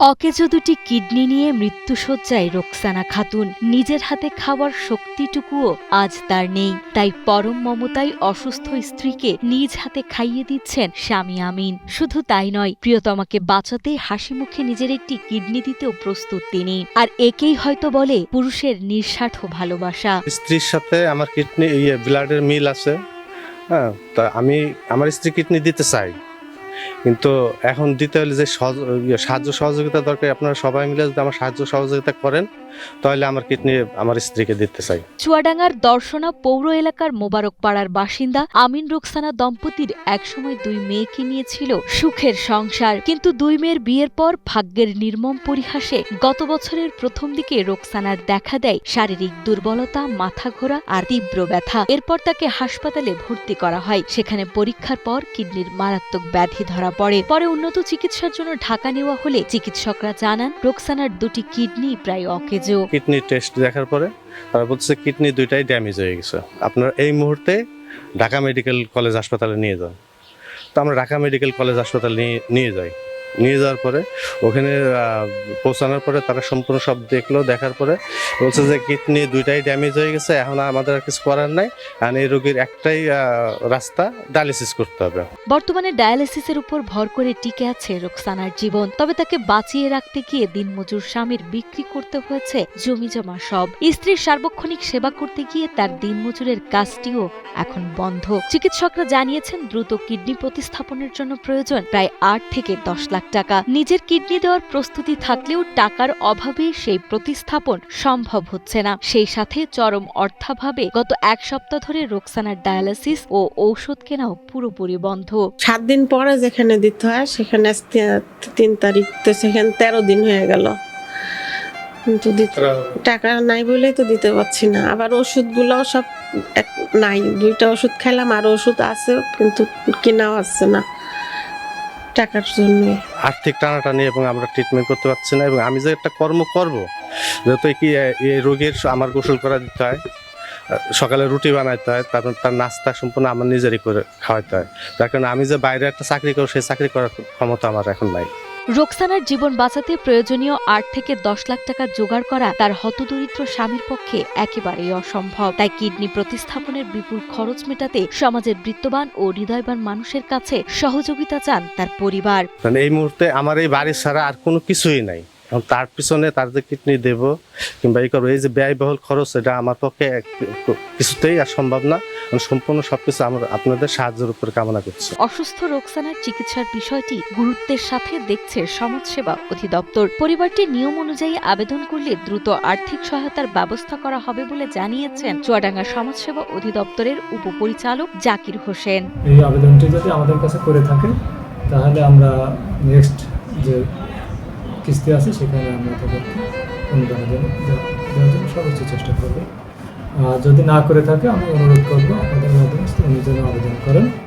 অকেজো দুটি কিডনি নিয়ে মৃত্যুশয্যায় রোকসানা খাতুন। নিজের হাতে খাওয়ার শক্তিটুকুও আজ তার নেই, তাই পরম মমতায় অসুস্থ স্ত্রীকে নিজ হাতে খাইয়ে দিচ্ছেন স্বামী আমিন। শুধু তাই নয়, প্রিয়তমাকে বাঁচাতে হাসি মুখে নিজের একটি কিডনি দিতেও প্রস্তুত তিনি। আর একেই হয়তো বলে পুরুষের নিঃস্বার্থ ভালোবাসা। স্ত্রীর সাথে আমার কিডনি ব্লাডের মিল আছে। হ্যাঁ, তা আমি আমার স্ত্রী কিডনি দিতে চাই, কিন্তু এখন দিতে হলে যে সাহায্য সহযোগিতা দরকার, আপনারা সবাই মিলে যদি আমার সাহায্য সহযোগিতা করেন তাহলে আমার কিডনি আমার স্ত্রীকে দিতে চাই। চুয়াডাঙ্গার দর্শনা পৌর এলাকার মোবারক পাড়ার বাসিন্দা আমিন রোকসানা দম্পতির একসময় 2 মেয়েকে নিয়েছিল সুখের সংসার, কিন্তু 2 মেয়ের বিয়ের পর ভাগ্যের নির্মম পরিহাসে গত বছরের প্রথম দিকে রোকসানার দেখা দেয় শারীরিক দুর্বলতা, মাথা ঘোরা আর তীব্র ব্যথা। এরপর তাকে হাসপাতালে ভর্তি করা হয়। সেখানে পরীক্ষার পর কিডনির মারাত্মক ব্যাধি ধরা পড়ে। পরে উন্নত চিকিৎসার জন্য ঢাকা নেওয়া হলে চিকিৎসকরা জানান রোকসানার 2টি কিডনি প্রায় অকেজো। কিডনি টেস্ট দেখার পরে তারা বলছে কিডনি দুইটাই ড্যামেজ হয়ে গেছে, আপনার এই মুহূর্তে ঢাকা মেডিকেল কলেজ হাসপাতালে নিয়ে যান। তো আমরা ঢাকা মেডিকেল কলেজ হাসপাতালে নিয়ে যাওয়ার পরে ওখানে পৌঁছানোর পরে তারা সম্পূর্ণ সব দেখলো। দেখার পরে বলছে যে কিডনি দুইটাই ড্যামেজ হয়ে গেছে, এখন আমাদের আর কিছু করার নাই, আর এই রোগীর একটাই রাস্তা, ডায়ালিসিস করতে হবে। বর্তমানে ডায়ালিসিসের উপর ভর করে টিকে আছে রোকসানার জীবন। তবে তাকে বাঁচিয়ে রাখতে গিয়ে দিনমজুর স্বামীর বিক্রি করতে হয়েছে জমিজমা সব। স্ত্রীর সার্বক্ষণিক সেবা করতে গিয়ে তার দিনমজুরের কাজটিও এখন বন্ধ। চিকিৎসকরা জানিয়েছেন দ্রুত কিডনি প্রতিস্থাপনের জন্য প্রয়োজন প্রায় 8 থেকে 10 লাখ টাকা। নিজের কিডনি দেওয়ার প্রস্তুতি থাকলেও টাকার অভাবে সেই প্রতিস্থাপন সম্ভব হচ্ছে না। সেই সাথে চরম অর্থাভাবে গত 1 সপ্তাহ ধরে রোকসানার ডায়ালিসিস ও ঔষধ কেনাও পুরোপুরি বন্ধ। 7 দিন পরে যেখানে দিতে হয় সেখানে 3 তারিখ, তো সেখানে 13 দিন হয়ে গেল, কিন্তু টাকা নাই বলেই তো দিতে পারছি না। আবার ওষুধগুলোও সব নাই, 2টা ওষুধ খেলাম, আর ওষুধ আছে কিন্তু কেনাও আসছে না টাকার জন্য। আর্থিক টানাটানি এবং আমরা ট্রিটমেন্ট করতে পারছি না। এবং আমি যে একটা কর্ম করব, যেহেতু কি এই রোগীর আমার গোসল করা দিতে হয়, সকালে রুটি বানাইতে হয়, তারপর তার নাস্তা সম্পূর্ণ আমার নিজেরই করে খাওয়াইতে হয়। যার কারণে আমি যে বাইরে একটা চাকরি করব, সেই চাকরি করার ক্ষমতা আমার এখন নাই। রোকসানার জীবন বাঁচাতে প্রয়োজনীয় 8 থেকে 10 লাখ টাকা জোগাড় করা তার হতদরিদ্র স্বামীর পক্ষে একেবারেই অসম্ভব। তাই কিডনি প্রতিস্থাপনের বিপুল খরচ মেটাতে সমাজের বৃত্তবান ও হৃদয়বান মানুষের কাছে সহযোগিতা চান তার পরিবার। এই মুহূর্তে আমার এই বাড়ি ছাড়া আর কোনো কিছুই নাই। তার পিছনে তার যে কিডনি দেব কিংবা এই করবো, এই যে ব্যয়বহুল খরচ, এটা আমার পক্ষে কিছুতেই আর সম্ভব না। সম্পূর্ণ সবকিছু আমরা আপনাদের সাহায্যের উপর কামনা করছি। অসুস্থ রোকসানার চিকিৎসার বিষয়টি গুরুত্বের সাথে দেখছে সমাজসেবা অধিদপ্তর। পরিবারটি নিয়ম অনুযায়ী আবেদন করলে দ্রুত আর্থিক সহায়তার ব্যবস্থা করা হবে বলে জানিয়েছেন চুয়াডাঙ্গা সমাজসেবা অধিদপ্তরের উপপরিচালক জাকির হোসেন। এই আবেদনটি যদি আমাদের কাছে করে থাকে তাহলে আমরা নেক্সট যে কিস্তি আছে সেখানে আমরা তাদেরকে অনুদান দেওয়ার জন্য সর্বোচ্চ চেষ্টা করব। যদি না করে থাকে আমি অনুরোধ করবো আপনাদের মাধ্যমে উনি যেন আবেদন করেন।